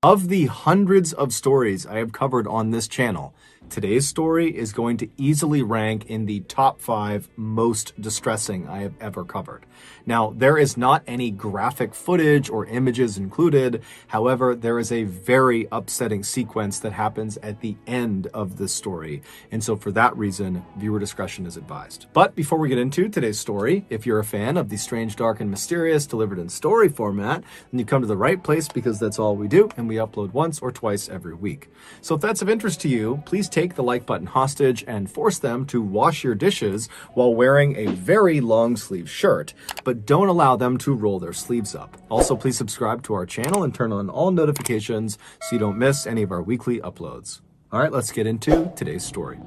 Of the hundreds of stories I have covered on this channel, today's story is going to easily rank in the top 5 most distressing I have ever covered. Now, there is not any graphic footage or images included. However, there is a very upsetting sequence that happens at the end of this story. And so for that reason, viewer discretion is advised. But before we get into today's story, if you're a fan of the strange, dark, and mysterious delivered in story format, then you come to the right place because that's all we do, and we upload once or twice every week. So if that's of interest to you, please take the like button hostage and force them to wash your dishes while wearing a very long sleeve shirt, but don't allow them to roll their sleeves up. Also, please subscribe to our channel and turn on all notifications so you don't miss any of our weekly uploads. All right, let's get into today's story.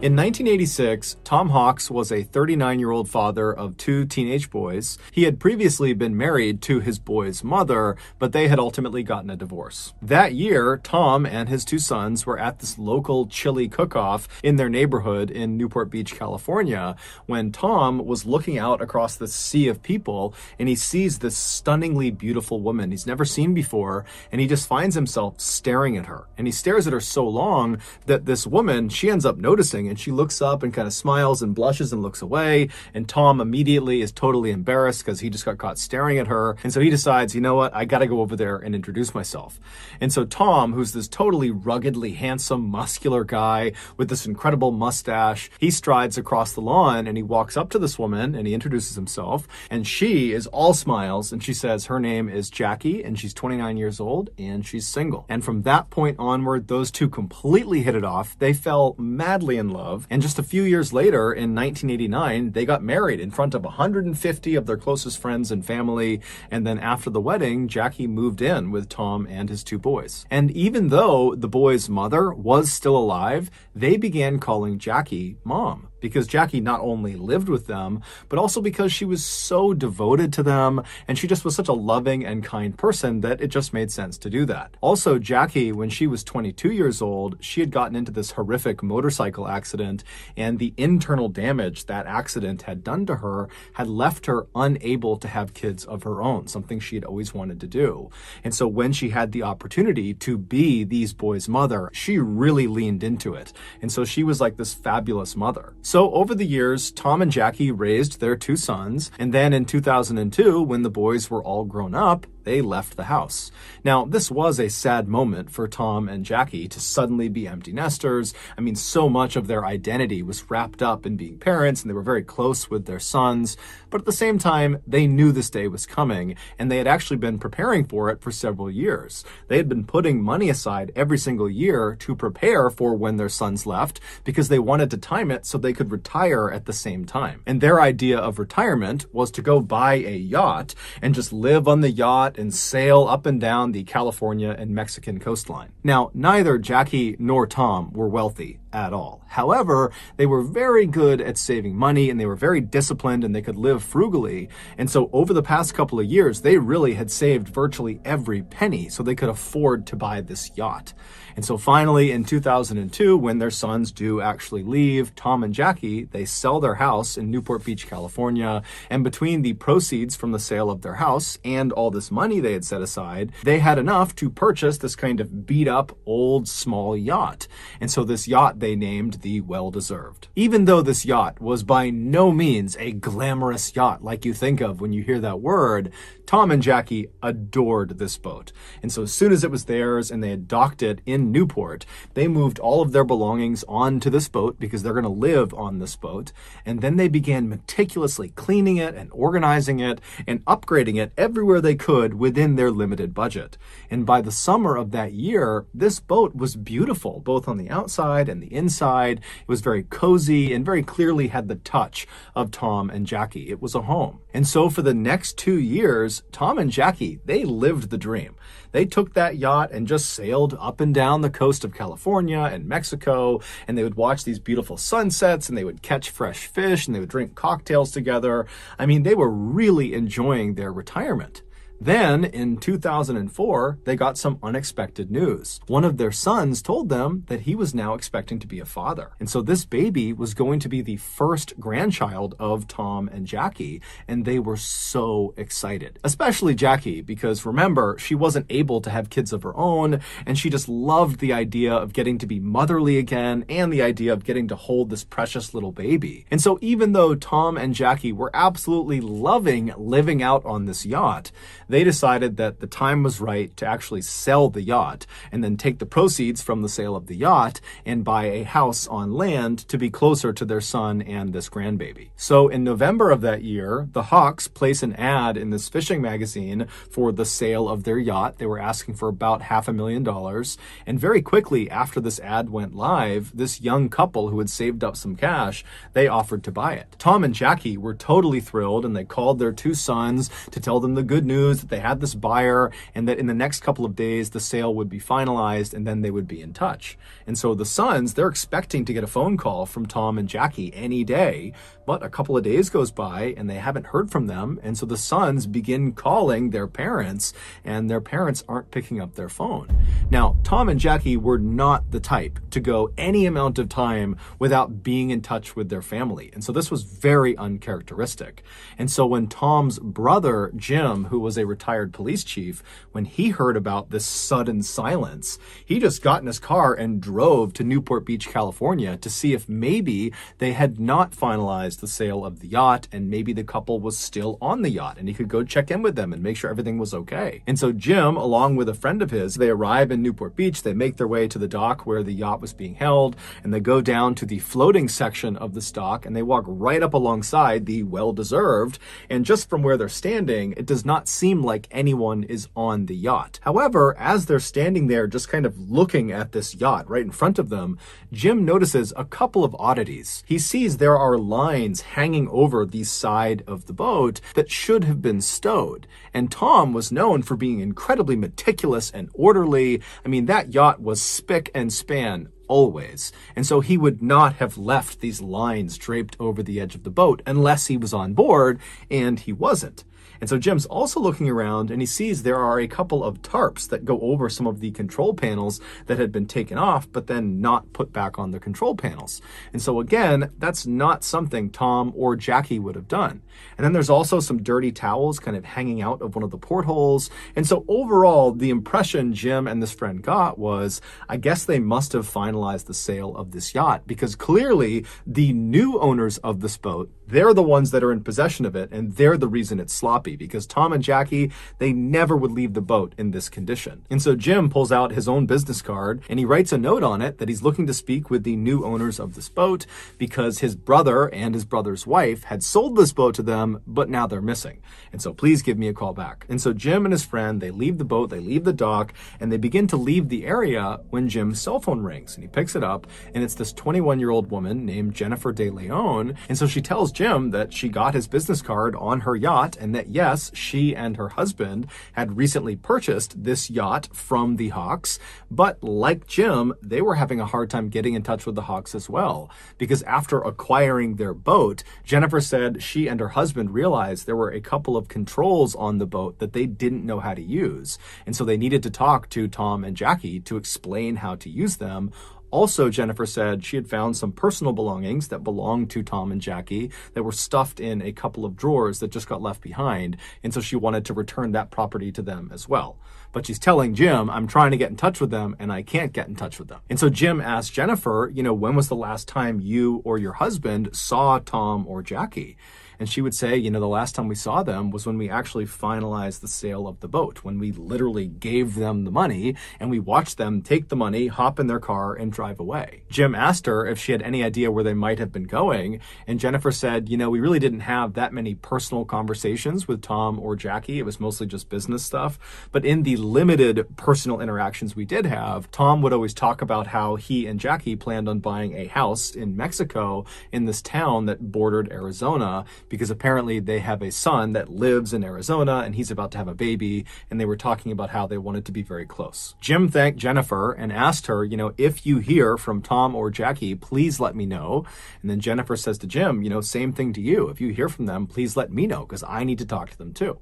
In 1986, Tom Hawks was a 39-year-old father of 2 teenage boys. He had previously been married to his boys' mother, but they had ultimately gotten a divorce. That year, Tom and his 2 sons were at this local chili cook-off in their neighborhood in Newport Beach, California, when Tom was looking out across the sea of people and he sees this stunningly beautiful woman he's never seen before, and he just finds himself staring at her. And he stares at her so long that this woman, she ends up noticing, and she looks up and kind of smiles and blushes and looks away. And Tom immediately is totally embarrassed because he just got caught staring at her. And so he decides, you know what, I got to go over there and introduce myself. And so Tom, who's this totally ruggedly handsome, muscular guy with this incredible mustache, he strides across the lawn and he walks up to this woman and he introduces himself. And she is all smiles and she says her name is Jackie and she's 29 years old and she's single. And from that point onward, those two completely hit it off. They fell madly in love. And just a few years later, in 1989, they got married in front of 150 of their closest friends and family. And then after the wedding, Jackie moved in with Tom and his 2 boys. And even though the boys' mother was still alive, they began calling Jackie Mom, because Jackie not only lived with them, but also because she was so devoted to them, and she just was such a loving and kind person that it just made sense to do that. Also, Jackie, when she was 22 years old, she had gotten into this horrific motorcycle accident, and the internal damage that accident had done to her had left her unable to have kids of her own, something she had always wanted to do. And so when she had the opportunity to be these boys' mother, she really leaned into it. And so she was like this fabulous mother. So over the years, Tom and Jackie raised their 2 sons, and then in 2002, when the boys were all grown up, they left the house. Now, this was a sad moment for Tom and Jackie to suddenly be empty nesters. I mean, so much of their identity was wrapped up in being parents, and they were very close with their sons. But at the same time, they knew this day was coming, and they had actually been preparing for it for several years. They had been putting money aside every single year to prepare for when their sons left, because they wanted to time it so they could retire at the same time. And their idea of retirement was to go buy a yacht and just live on the yacht and sail up and down the California and Mexican coastline. Now, neither Jackie nor Tom were wealthy at all. However, they were very good at saving money and they were very disciplined and they could live frugally. And so over the past couple of years, they really had saved virtually every penny so they could afford to buy this yacht. And so finally in 2002, when their sons do actually leave, Tom and Jackie, they sell their house in Newport Beach, California. And between the proceeds from the sale of their house and all this money they had set aside, they had enough to purchase this kind of beat up old small yacht. And so this yacht they named the Well-Deserved. Even though this yacht was by no means a glamorous yacht like you think of when you hear that word, Tom and Jackie adored this boat. And so as soon as it was theirs and they had docked it in Newport, they moved all of their belongings onto this boat because they're going to live on this boat. And then they began meticulously cleaning it and organizing it and upgrading it everywhere they could within their limited budget. And by the summer of that year, this boat was beautiful, both on the outside and the inside. It was very cozy and very clearly had the touch of Tom and Jackie. It was a home. And so for the next 2 years, Tom and Jackie, they lived the dream. They took that yacht and just sailed up and down the coast of California and Mexico, and they would watch these beautiful sunsets, and they would catch fresh fish, and they would drink cocktails together. I mean, they were really enjoying their retirement. Then, in 2004, they got some unexpected news. One of their sons told them that he was now expecting to be a father. And so this baby was going to be the first grandchild of Tom and Jackie, and they were so excited. Especially Jackie, because remember, she wasn't able to have kids of her own, and she just loved the idea of getting to be motherly again and the idea of getting to hold this precious little baby. And so even though Tom and Jackie were absolutely loving living out on this yacht, they decided that the time was right to actually sell the yacht and then take the proceeds from the sale of the yacht and buy a house on land to be closer to their son and this grandbaby. So in November of that year, the Hawks place an ad in this fishing magazine for the sale of their yacht. They were asking for about $500,000. And very quickly after this ad went live, this young couple who had saved up some cash, they offered to buy it. Tom and Jackie were totally thrilled, and they called their two sons to tell them the good news that they had this buyer and that in the next couple of days the sale would be finalized and then they would be in touch. And so the sons, they're expecting to get a phone call from Tom and Jackie any day, but a couple of days goes by and they haven't heard from them. And so the sons begin calling their parents, and their parents aren't picking up their phone. Now, Tom and Jackie were not the type to go any amount of time without being in touch with their family. And so this was very uncharacteristic. And so when Tom's brother, Jim, who was a retired police chief, when he heard about this sudden silence, he just got in his car and drove to Newport Beach, California to see if maybe they had not finalized the sale of the yacht and maybe the couple was still on the yacht and he could go check in with them and make sure everything was okay. And so Jim, along with a friend of his, they arrive in Newport Beach, they make their way to the dock where the yacht was being held, and they go down to the floating section of the dock and they walk right up alongside the well-deserved, and just from where they're standing, it does not seem like anyone is on the yacht. However, as they're standing there just kind of looking at this yacht right in front of them, Jim notices a couple of oddities. He sees there are lines hanging over the side of the boat that should have been stowed. And Tom was known for being incredibly meticulous and orderly. I mean, that yacht was spick and span always. And so he would not have left these lines draped over the edge of the boat unless he was on board, and he wasn't. And so Jim's also looking around and he sees there are a couple of tarps that go over some of the control panels that had been taken off, but then not put back on the control panels. And so again, that's not something Tom or Jackie would have done. And then there's also some dirty towels kind of hanging out of one of the portholes. And so overall, the impression Jim and this friend got was, I guess they must have finalized the sale of this yacht, because clearly the new owners of this boat, they're the ones that are in possession of it, and they're the reason it's sloppy, because Tom and Jackie, they never would leave the boat in this condition. And so Jim pulls out his own business card and he writes a note on it that he's looking to speak with the new owners of this boat because his brother and his brother's wife had sold this boat to them, but now they're missing. And so please give me a call back. And so Jim and his friend, they leave the boat, they leave the dock, and they begin to leave the area when Jim's cell phone rings. And he picks it up, and it's this 21-year-old woman named Jennifer De Leon. And so she tells Jim that she got his business card on her yacht, and that yes, she and her husband had recently purchased this yacht from the Hawks, but like Jim, they were having a hard time getting in touch with the Hawks as well, because after acquiring their boat, Jennifer said she and her husband realized there were a couple of controls on the boat that they didn't know how to use, and so they needed to talk to Tom and Jackie to explain how to use them. Also, Jennifer said she had found some personal belongings that belonged to Tom and Jackie that were stuffed in a couple of drawers that just got left behind, and so she wanted to return that property to them as well. But she's telling Jim, I'm trying to get in touch with them, and I can't get in touch with them. And so Jim asked Jennifer, when was the last time you or your husband saw Tom or Jackie? And she would say, the last time we saw them was when we actually finalized the sale of the boat, when we literally gave them the money and we watched them take the money, hop in their car, and drive away. Jim asked her if she had any idea where they might have been going. And Jennifer said, we really didn't have that many personal conversations with Tom or Jackie. It was mostly just business stuff. But in the limited personal interactions we did have, Tom would always talk about how he and Jackie planned on buying a house in Mexico in this town that bordered Arizona, because apparently they have a son that lives in Arizona and he's about to have a baby, and they were talking about how they wanted to be very close. Jim thanked Jennifer and asked her, if you hear from Tom or Jackie, please let me know. And then Jennifer says to Jim, same thing to you. If you hear from them, please let me know, because I need to talk to them too.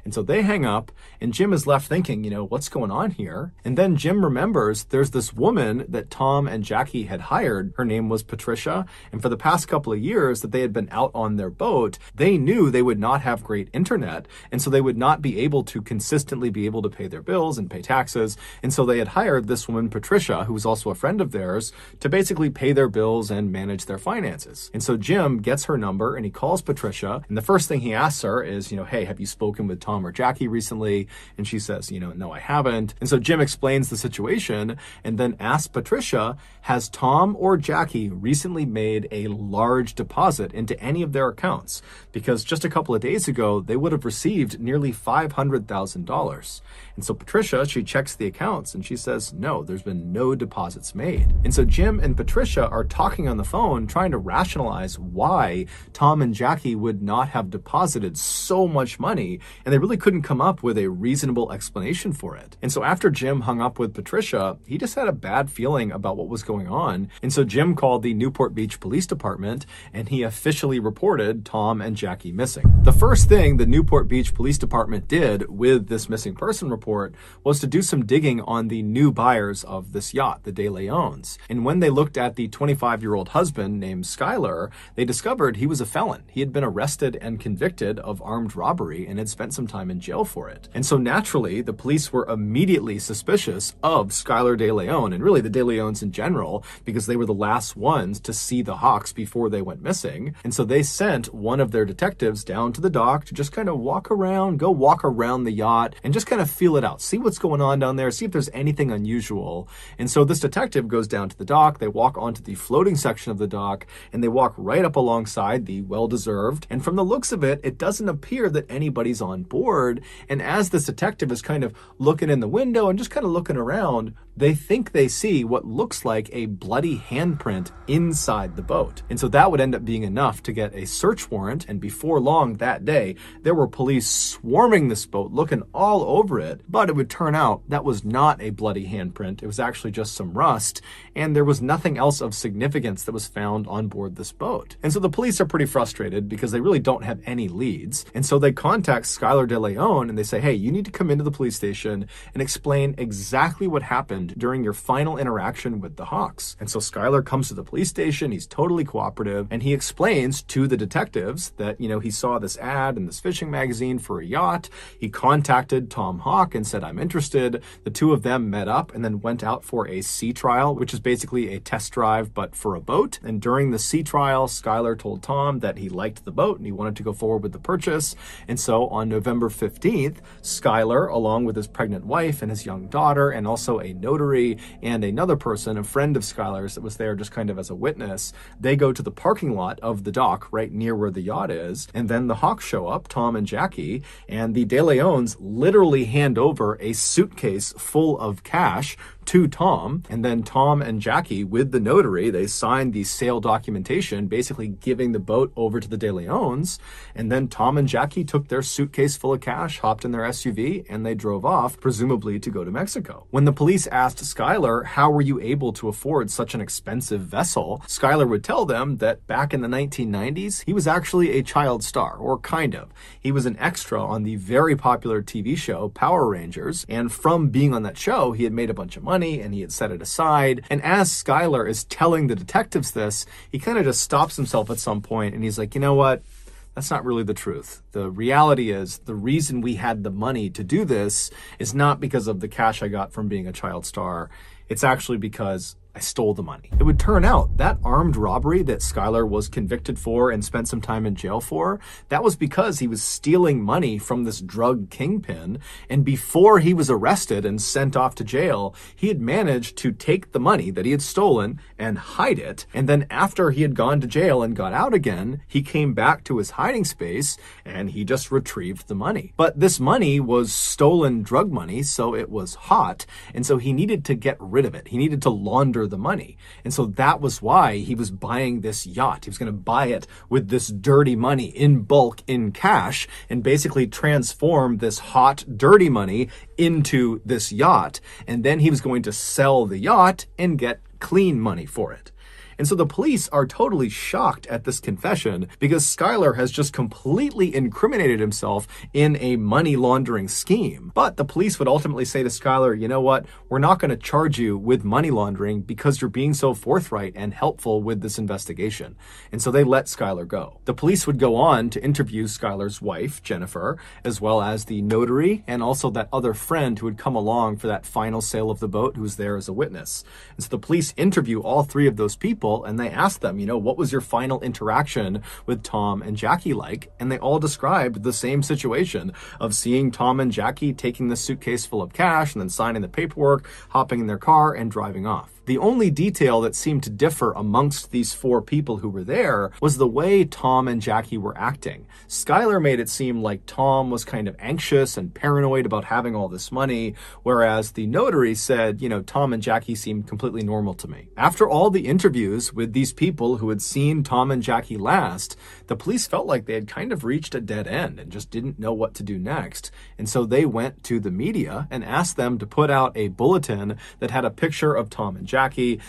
And so they hang up, and Jim is left thinking, what's going on here? And then Jim remembers there's this woman that Tom and Jackie had hired. Her name was Patricia. And for the past couple of years that they had been out on their boat, they knew they would not have great internet. And so they would not be able to consistently be able to pay their bills and pay taxes. And so they had hired this woman, Patricia, who was also a friend of theirs, to basically pay their bills and manage their finances. And so Jim gets her number and he calls Patricia. And the first thing he asks her is, hey, have you spoken with Tom or Jackie recently? And she says, no, I haven't. And so Jim explains the situation and then asks Patricia, has Tom or Jackie recently made a large deposit into any of their accounts? Because just a couple of days ago, they would have received nearly $500,000. And so Patricia, she checks the accounts and she says, no, there's been no deposits made. And so Jim and Patricia are talking on the phone, trying to rationalize why Tom and Jackie would not have deposited so much money. And they really couldn't come up with a reasonable explanation for it. And so after Jim hung up with Patricia, he just had a bad feeling about what was going on. And so Jim called the Newport Beach Police Department and he officially reported Tom and Jackie missing. The first thing the Newport Beach Police Department did with this missing person report was to do some digging on the new buyers of this yacht, the De Leons. And when they looked at the 25-year-old husband named Skylar, they discovered he was a felon. He had been arrested and convicted of armed robbery and had spent some time in jail for it. And so naturally, the police were immediately suspicious of Skylar De Leon and really the De Leons in general, because they were the last ones to see the Hawks before they went missing. And so they sent one of their detectives down to the dock to just kind of walk around the yacht and just kind of feel it out, see what's going on down there, see if there's anything unusual. And so this detective goes down to the dock, they walk onto the floating section of the dock, and they walk right up alongside the well-deserved. And from the looks of it, it doesn't appear that anybody's on board. And as this detective is kind of looking in the window and just kind of looking around, they think they see what looks like a bloody handprint inside the boat. And so that would end up being enough to get a search warrant. And before long that day, there were police swarming this boat, looking all over it. But it would turn out that was not a bloody handprint. It was actually just some rust. And there was nothing else of significance that was found on board this boat. And so the police are pretty frustrated because they really don't have any leads. And so they contact Skylar De Leon and they say, hey, you need to come into the police station and explain exactly what happened during your final interaction with the Hawks. And so Skylar comes to the police station, he's totally cooperative, and he explains to the detectives that, he saw this ad in this fishing magazine for a yacht. He contacted Tom Hawk and said, I'm interested. The two of them met up and then went out for a sea trial, which is basically a test drive, but for a boat. And during the sea trial, Skylar told Tom that he liked the boat and he wanted to go forward with the purchase. And so on November 15th, Skylar, along with his pregnant wife and his young daughter, and also a notary and another person, a friend of Skylar's that was there just kind of as a witness, they go to the parking lot of the dock right near where the yacht is. And then the Hawks show up, Tom and Jackie, and the De Leons literally hand over a suitcase full of cash to Tom, and then Tom and Jackie, with the notary, they signed the sale documentation, basically giving the boat over to the De Leons, and then Tom and Jackie took their suitcase full of cash, hopped in their SUV, and they drove off, presumably to go to Mexico. When the police asked Skylar, how were you able to afford such an expensive vessel, Skylar would tell them that back in the 1990s, he was actually a child star, or kind of. He was an extra on the very popular TV show Power Rangers, and from being on that show, he had made a bunch of money, and he had set it aside. And as Skylar is telling the detectives this, he kind of just stops himself at some point and he's like, you know what? That's not really the truth. The reality is the reason we had the money to do this is not because of the cash I got from being a child star. It's actually because I stole the money. It would turn out that armed robbery that Skylar was convicted for and spent some time in jail for, that was because he was stealing money from this drug kingpin. And before he was arrested and sent off to jail, he had managed to take the money that he had stolen and hide it. And then after he had gone to jail and got out again, he came back to his hiding space and he just retrieved the money. But this money was stolen drug money, so it was hot. And so he needed to get rid of it. He needed to launder the money. And so that was why he was buying this yacht. He was going to buy it with this dirty money in bulk, in cash, and basically transform this hot, dirty money into this yacht. And then he was going to sell the yacht and get clean money for it. And so the police are totally shocked at this confession because Skylar has just completely incriminated himself in a money laundering scheme. But the police would ultimately say to Skylar, you know what, we're not going to charge you with money laundering because you're being so forthright and helpful with this investigation. And so they let Skylar go. The police would go on to interview Skylar's wife, Jennifer, as well as the notary and also that other friend who had come along for that final sale of the boat who was there as a witness. And so the police interview all three of those people and they ask them, you know, what was your final interaction with Tom and Jackie like? And they all described the same situation of seeing Tom and Jackie taking the suitcase full of cash and then signing the paperwork, hopping in their car and driving off. The only detail that seemed to differ amongst these four people who were there was the way Tom and Jackie were acting. Skylar made it seem like Tom was kind of anxious and paranoid about having all this money, whereas the notary said, you know, Tom and Jackie seemed completely normal to me. After all the interviews with these people who had seen Tom and Jackie last, the police felt like they had kind of reached a dead end and just didn't know what to do next. And so they went to the media and asked them to put out a bulletin that had a picture of Tom and Jackie,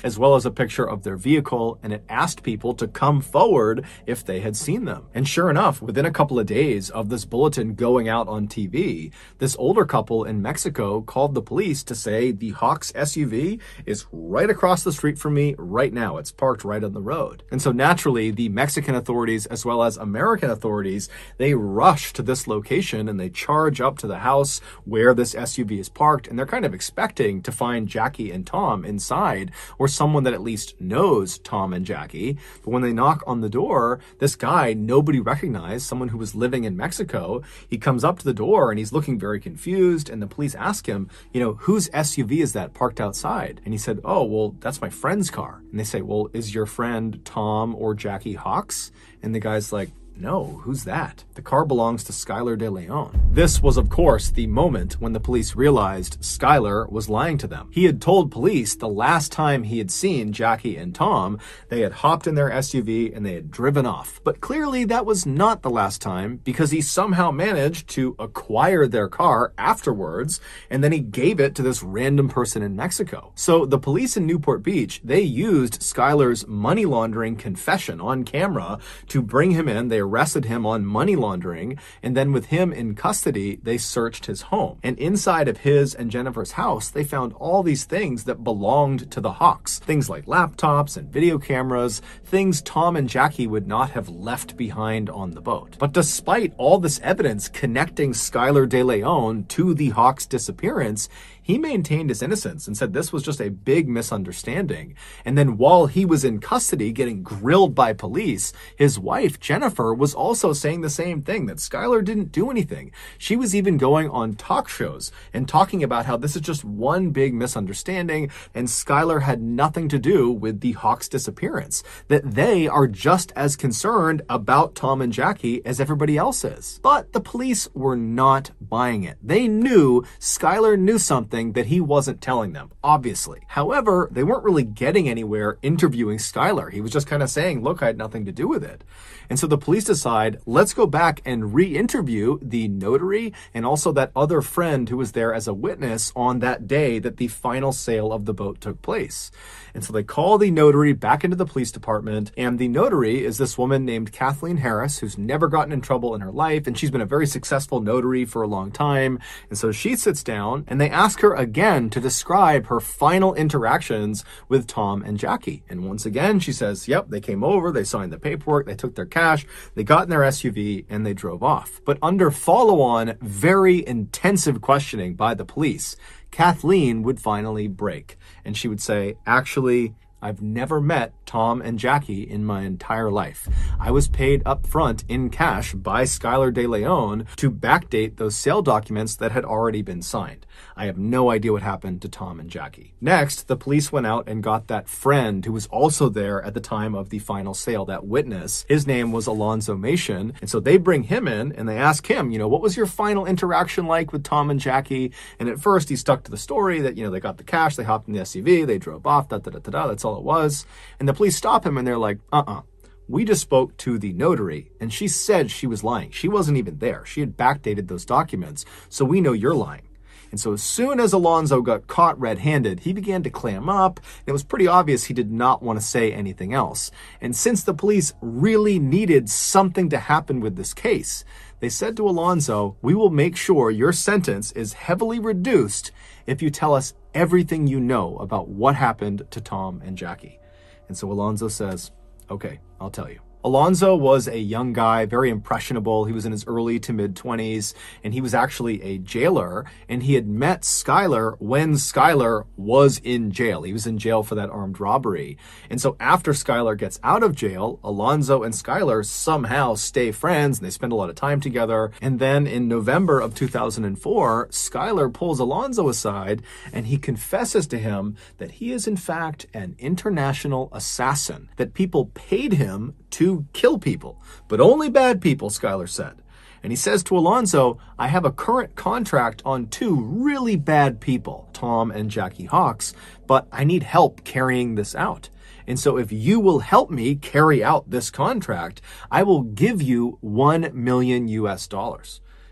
as well as a picture of their vehicle, and it asked people to come forward if they had seen them. And sure enough, within a couple of days of this bulletin going out on TV, this older couple in Mexico called the police to say the Hawks SUV is right across the street from me right now. It's parked right on the road. And so naturally, the Mexican authorities, as well as American authorities, they rush to this location and they charge up to the house where this SUV is parked, and they're kind of expecting to find Jackie and Tom inside, or someone that at least knows Tom and Jackie. But when they knock on the door, this guy nobody recognized, someone who was living in Mexico, he comes up to the door and he's looking very confused, and the police ask him, you know, whose SUV is that parked outside? And he said, oh, well, that's my friend's car. And they say, well, is your friend Tom or Jackie Hawks? And the guy's like, no, who's that? The car belongs to Skylar De Leon. This was, of course, the moment when the police realized Skylar was lying to them. He had told police the last time he had seen Jackie and Tom, they had hopped in their SUV and they had driven off. But clearly that was not the last time, because he somehow managed to acquire their car afterwards, and then he gave it to this random person in Mexico. So the police in Newport Beach, they used Skylar's money laundering confession on camera to bring him in. They arrested him on money laundering, and then with him in custody, they searched his home. And inside of his and Jennifer's house, they found all these things that belonged to the Hawks. Things like laptops and video cameras, things Tom and Jackie would not have left behind on the boat. But despite all this evidence connecting Skylar De Leon to the Hawks' disappearance, he maintained his innocence and said this was just a big misunderstanding. And then while he was in custody getting grilled by police, his wife, Jennifer, was also saying the same thing, that Skylar didn't do anything. She was even going on talk shows and talking about how this is just one big misunderstanding and Skylar had nothing to do with the Hawks' disappearance, that they are just as concerned about Tom and Jackie as everybody else is. But the police were not buying it. They knew Skylar knew something that he wasn't telling them, obviously. However, they weren't really getting anywhere interviewing Skylar. He was just kind of saying, look, I had nothing to do with it. And so the police decide, let's go back and re-interview the notary and also that other friend who was there as a witness on that day that the final sale of the boat took place. And so they call the notary back into the police department, and the notary is this woman named Kathleen Harris, who's never gotten in trouble in her life, and she's been a very successful notary for a long time. And so she sits down and they ask her again to describe her final interactions with Tom and Jackie. And once again, she says, yep, they came over, they signed the paperwork, they took their cash, they got in their SUV, and they drove off. But under follow-on, very intensive questioning by the police, Kathleen would finally break. And she would say, actually, I've never met Tom and Jackie in my entire life. I was paid up front in cash by Skylar De Leon to backdate those sale documents that had already been signed. I have no idea what happened to Tom and Jackie. Next, the police went out and got that friend who was also there at the time of the final sale, that witness. His name was Alonzo Mason. And so they bring him in and they ask him, what was your final interaction like with Tom and Jackie? And at first he stuck to the story that, they got the cash, they hopped in the SUV, they drove off, that's all it was. And the police stop him and they're like, we just spoke to the notary and she said she was lying. She wasn't even there. She had backdated those documents. So we know you're lying. And so as soon as Alonzo got caught red-handed, he began to clam up. And it was pretty obvious he did not want to say anything else. And since the police really needed something to happen with this case, they said to Alonzo, "We will make sure your sentence is heavily reduced if you tell us everything you know about what happened to Tom and Jackie." And so Alonzo says, "Okay, I'll tell you." Alonzo was a young guy, very impressionable. He was in his early to mid-20s, and he was actually a jailer, and he had met Skylar when Skylar was in jail. He was in jail for that armed robbery. And so after Skylar gets out of jail, Alonzo and Skylar somehow stay friends, and they spend a lot of time together. And then in November of 2004, Skylar pulls Alonzo aside, and he confesses to him that he is in fact an international assassin, that people paid him to kill people, but only bad people, Skylar said. And he says to Alonzo, "I have a current contract on two really bad people, Tom and Jackie Hawks, but I need help carrying this out. And so if you will help me carry out this contract, I will give you $1 million US."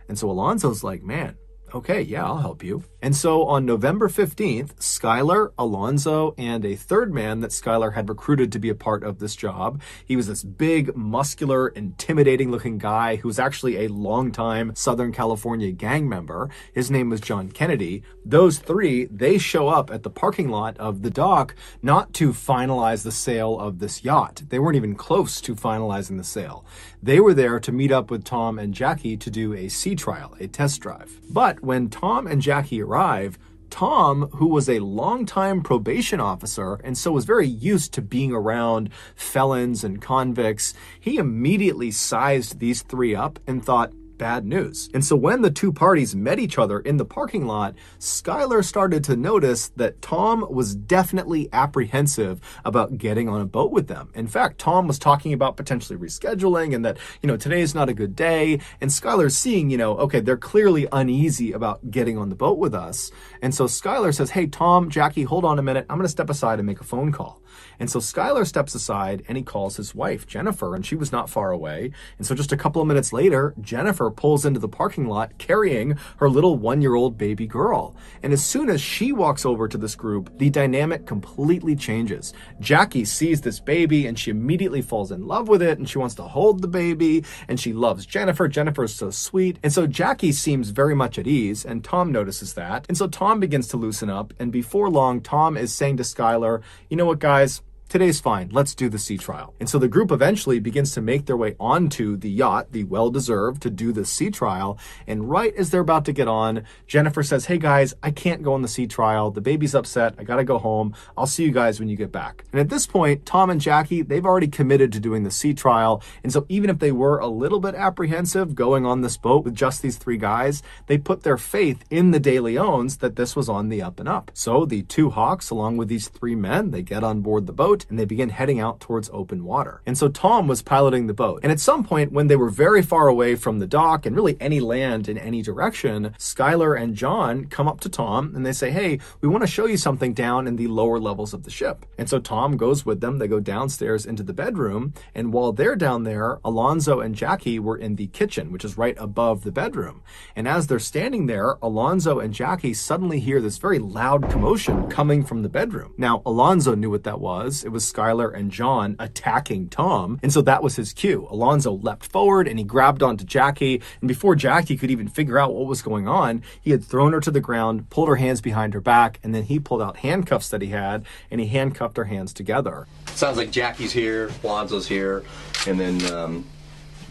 And so Alonzo's like, "Man, okay, yeah, I'll help you." And so on November 15th, Skylar, Alonzo, and a third man that Skylar had recruited to be a part of this job. He was this big, muscular, intimidating looking guy who was actually a longtime Southern California gang member. His name was John Kennedy. Those three, they show up at the parking lot of the dock not to finalize the sale of this yacht. They weren't even close to finalizing the sale. They were there to meet up with Tom and Jackie to do a sea trial, a test drive. But when Tom and Jackie arrive, Tom, who was a longtime probation officer and so was very used to being around felons and convicts, he immediately sized these three up and thought, bad news. And so when the two parties met each other in the parking lot, Skylar started to notice that Tom was definitely apprehensive about getting on a boat with them. In fact, Tom was talking about potentially rescheduling and that, today is not a good day. And Skylar's seeing, okay, they're clearly uneasy about getting on the boat with us. And so Skylar says, "Hey, Tom, Jackie, hold on a minute. I'm going to step aside and make a phone call." And so Skylar steps aside and he calls his wife, Jennifer, and she was not far away. And so just a couple of minutes later, Jennifer pulls into the parking lot carrying her little 1-year-old baby girl. And as soon as she walks over to this group, the dynamic completely changes. Jackie sees this baby and she immediately falls in love with it and she wants to hold the baby and she loves Jennifer. Jennifer is so sweet. And so Jackie seems very much at ease and Tom notices that. And so Tom begins to loosen up, and before long, Tom is saying to Skylar, "You know what, guys? Today's fine. Let's do the sea trial." And so the group eventually begins to make their way onto the yacht, the well-deserved, to do the sea trial. And right as they're about to get on, Jennifer says, "Hey guys, I can't go on the sea trial. The baby's upset. I gotta go home. I'll see you guys when you get back." And at this point, Tom and Jackie, they've already committed to doing the sea trial. And so even if they were a little bit apprehensive going on this boat with just these three guys, they put their faith in the De Leons that this was on the up and up. So the two Hawks, along with these three men, they get on board the boat and they begin heading out towards open water. And so Tom was piloting the boat. And at some point, when they were very far away from the dock and really any land in any direction, Skylar and John come up to Tom and they say, "Hey, we want to show you something down in the lower levels of the ship." And so Tom goes with them. They go downstairs into the bedroom. And while they're down there, Alonzo and Jackie were in the kitchen, which is right above the bedroom. And as they're standing there, Alonzo and Jackie suddenly hear this very loud commotion coming from the bedroom. Now, Alonzo knew what that was. It was Skylar and John attacking Tom. And so that was his cue. Alonzo leapt forward and he grabbed onto Jackie. And before Jackie could even figure out what was going on, he had thrown her to the ground, pulled her hands behind her back, and then he pulled out handcuffs that he had and he handcuffed her hands together. Sounds like Jackie's here, Alonzo's here, and then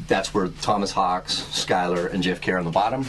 that's where Thomas Hawks, Skylar, and Jeff Kerr on the bottom.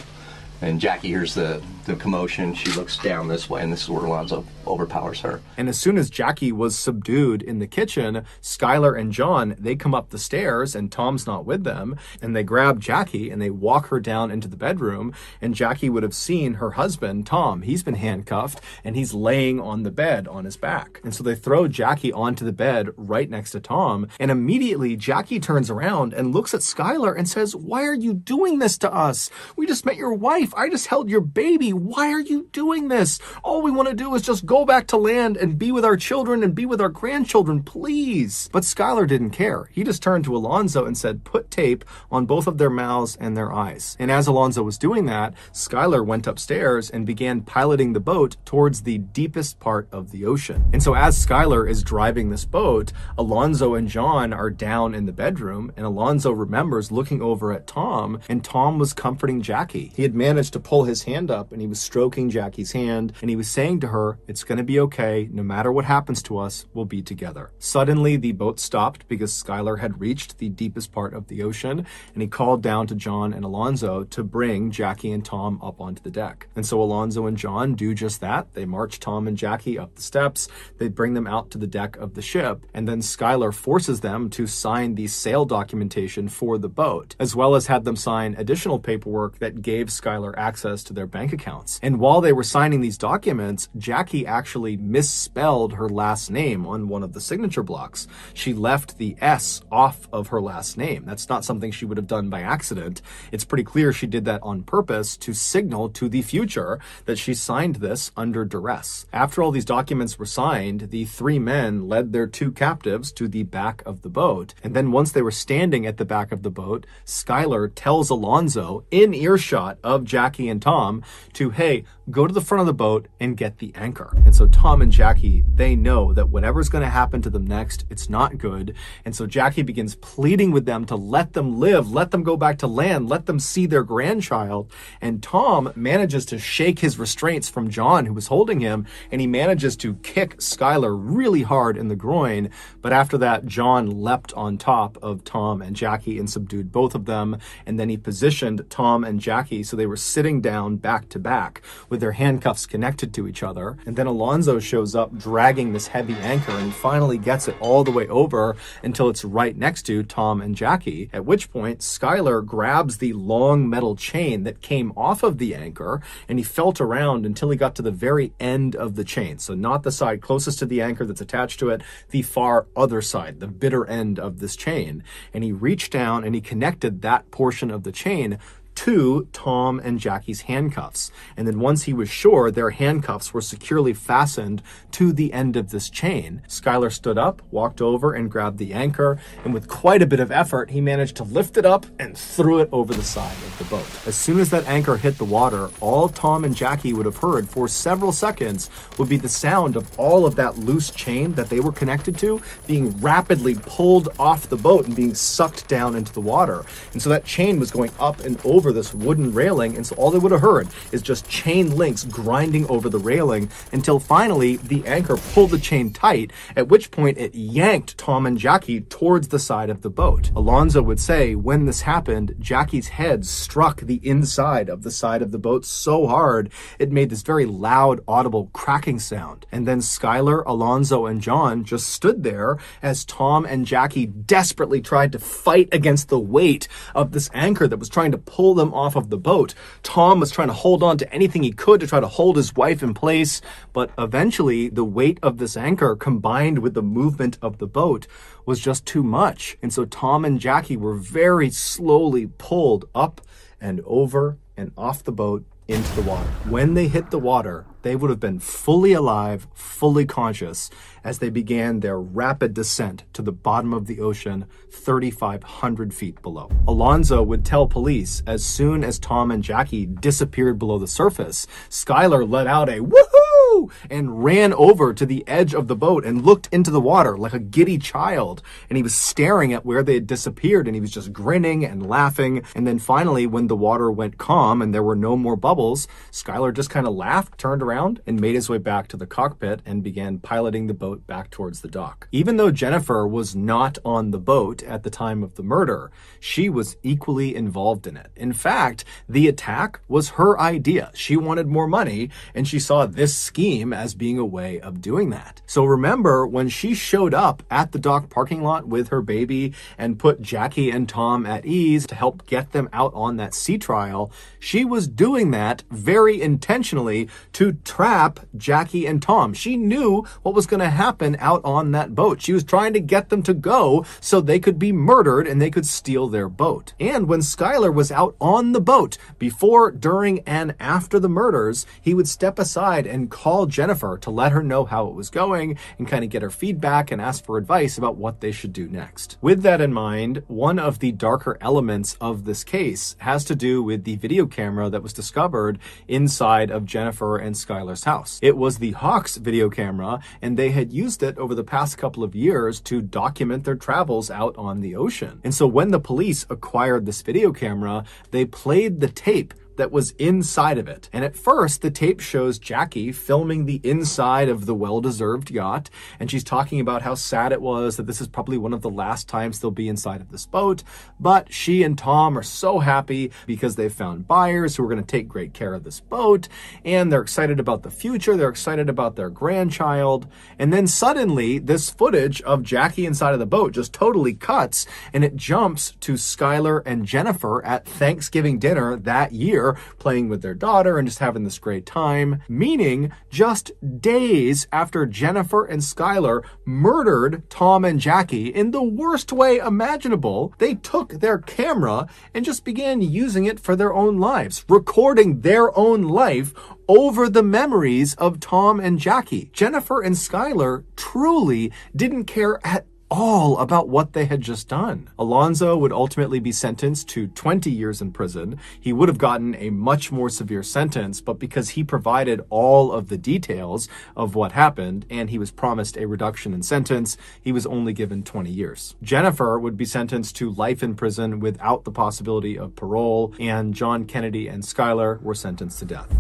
And Jackie hears the commotion. She looks down this way, and this is where Alonzo overpowers her. And as soon as Jackie was subdued in the kitchen, Skylar and John, they come up the stairs, and Tom's not with them, and they grab Jackie, and they walk her down into the bedroom, and Jackie would have seen her husband, Tom. He's been handcuffed, and he's laying on the bed on his back. And so they throw Jackie onto the bed right next to Tom, and immediately Jackie turns around and looks at Skylar and says, "Why are you doing this to us? We just met your wife. I just held your baby. why are you doing this? All we want to do is just go back to land and be with our children and be with our grandchildren, please. But Skylar didn't care. He just turned to Alonzo and said, put tape on both of their mouths and their eyes. And as Alonzo was doing that, Skylar went upstairs and began piloting the boat towards the deepest part of the ocean. And so as Skylar is driving this boat, Alonzo and John are down in the bedroom, and Alonzo remembers looking over at Tom, and Tom was comforting Jackie. He had managed to pull his hand up, and he was stroking Jackie's hand, and he was saying to her, it's going to be okay. No matter what happens to us, we'll be together. Suddenly, the boat stopped because Skylar had reached the deepest part of the ocean, and he called down to John and Alonzo to bring Jackie and Tom up onto the deck. And so Alonzo and John do just that. They march Tom and Jackie up the steps. They bring them out to the deck of the ship, and then Skylar forces them to sign the sale documentation for the boat, as well as had them sign additional paperwork that gave Skylar access to their bank accounts. And while they were signing these documents, Jackie actually misspelled her last name on one of the signature blocks. She left the S off of her last name. That's not something she would have done by accident. It's pretty clear she did that on purpose to signal to the future that she signed this under duress. After all these documents were signed, the three men led their two captives to the back of the boat. And then once they were standing at the back of the boat, Skylar tells Alonzo, in earshot of Jackie and Tom, to, hey, go to the front of the boat and get the anchor. And so Tom and Jackie, they know that whatever's going to happen to them next, it's not good. And so Jackie begins pleading with them to let them live, let them go back to land, let them see their grandchild. And Tom manages to shake his restraints from John, who was holding him, and he manages to kick Skylar really hard in the groin. But after that, John leapt on top of Tom and Jackie and subdued both of them. And then he positioned Tom and Jackie so they were sitting down back to back with their handcuffs connected to each other. And then Alonzo shows up dragging this heavy anchor, and he finally gets it all the way over until it's right next to Tom and Jackie, at which point Skylar grabs the long metal chain that came off of the anchor, and he felt around until he got to the very end of the chain. So not the side closest to the anchor that's attached to it, the far other side, the bitter end of this chain. And he reached down and he connected that portion of the chain to Tom and Jackie's handcuffs. And then once he was sure their handcuffs were securely fastened to the end of this chain, Skylar stood up, walked over and grabbed the anchor, and with quite a bit of effort, he managed to lift it up and threw it over the side of the boat. As soon as that anchor hit the water, all Tom and Jackie would have heard for several seconds would be the sound of all of that loose chain that they were connected to being rapidly pulled off the boat and being sucked down into the water. And so that chain was going up and over this wooden railing, and so all they would have heard is just chain links grinding over the railing until finally the anchor pulled the chain tight, at which point it yanked Tom and Jackie towards the side of the boat. Alonzo would say when this happened, Jackie's head struck the inside of the side of the boat so hard it made this very loud, audible cracking sound. And then Skylar, Alonzo, and John just stood there as Tom and Jackie desperately tried to fight against the weight of this anchor that was trying to pull them off of the boat. Tom was trying to hold on to anything he could to try to hold his wife in place, but eventually the weight of this anchor combined with the movement of the boat was just too much. And so Tom and Jackie were very slowly pulled up and over and off the boat into the water. When they hit the water, they would have been fully alive, fully conscious, as they began their rapid descent to the bottom of the ocean, 3,500 feet below. Alonzo would tell police as soon as Tom and Jackie disappeared below the surface, Skylar let out a woohoo and ran over to the edge of the boat and looked into the water like a giddy child. And he was staring at where they had disappeared, and he was just grinning and laughing. And then finally, when the water went calm and there were no more bubbles, Skylar just kind of laughed, turned around, and made his way back to the cockpit and began piloting the boat back towards the dock. Even though Jennifer was not on the boat at the time of the murder, she was equally involved in it. In fact, the attack was her idea. She wanted more money, and she saw this scheme scheme as being a way of doing that. So remember when she showed up at the dock parking lot with her baby and put Jackie and Tom at ease to help get them out on that sea trial, she was doing that very intentionally to trap Jackie and Tom. She knew what was going to happen out on that boat. She was trying to get them to go so they could be murdered and they could steal their boat. And when Skylar was out on the boat before, during, and after the murders, he would step aside and call Jennifer to let her know how it was going and kind of get her feedback and ask for advice about what they should do next. With that in mind, one of the darker elements of this case has to do with the video camera that was discovered inside of Jennifer and Skylar's house. It was the Hawks video camera, and they had used it over the past couple of years to document their travels out on the ocean. And so when the police acquired this video camera, they played the tape that was inside of it. And at first, the tape shows Jackie filming the inside of the well-deserved yacht, and she's talking about how sad it was that this is probably one of the last times they'll be inside of this boat. But she and Tom are so happy because they've found buyers who are going to take great care of this boat, and they're excited about the future, they're excited about their grandchild. And then suddenly, this footage of Jackie inside of the boat just totally cuts, and it jumps to Skylar and Jennifer at Thanksgiving dinner that year, playing with their daughter and just having this great time, meaning just days after Jennifer and Skylar murdered Tom and Jackie in the worst way imaginable, they took their camera and just began using it for their own lives, recording their own life over the memories of Tom and Jackie. Jennifer and Skylar truly didn't care at all about what they had just done. Alonzo would ultimately be sentenced to 20 years in prison. He would have gotten a much more severe sentence, but because he provided all of the details of what happened and he was promised a reduction in sentence, he was only given 20 years. Jennifer would be sentenced to life in prison without the possibility of parole, and John Kennedy and Skylar were sentenced to death.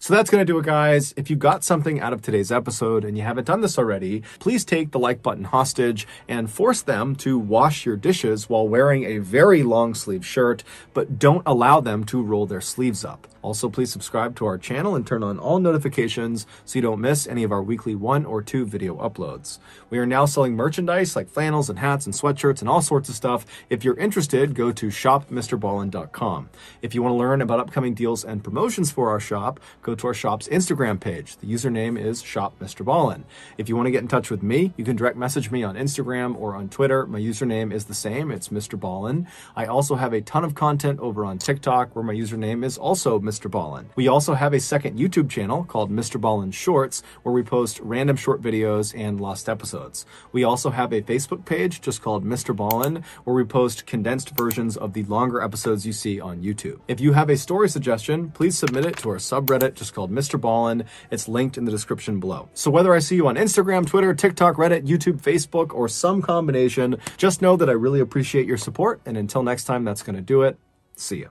So that's going to do it, guys. If you got something out of today's episode and you haven't done this already, please take the like button hostage and force them to wash your dishes while wearing a very long sleeve shirt, but don't allow them to roll their sleeves up. Also, please subscribe to our channel and turn on all notifications so you don't miss any of our weekly 1 or 2 video uploads. We are now selling merchandise like flannels and hats and sweatshirts and all sorts of stuff. If you're interested, go to shopmrballin.com. If you want to learn about upcoming deals and promotions for our shop, go to our shop's Instagram page. The username is shopmrballin. If you want to get in touch with me, you can direct message me on Instagram or on Twitter. My username is the same. It's Mr. Ballin. I also have a ton of content over on TikTok where my username is also Mr. Ballin. We also have a second YouTube channel called Mr. Ballin Shorts where we post random short videos and lost episodes. We also have a Facebook page just called Mr. Ballin where we post condensed versions of the longer episodes you see on YouTube. If you have a story suggestion, please submit it to our subreddit just called Mr. Ballin. It's linked in the description below. So whether I see you on Instagram, Twitter, TikTok, Reddit, YouTube, Facebook, or some combination, just know that I really appreciate your support. And until next time, that's going to do it. See ya.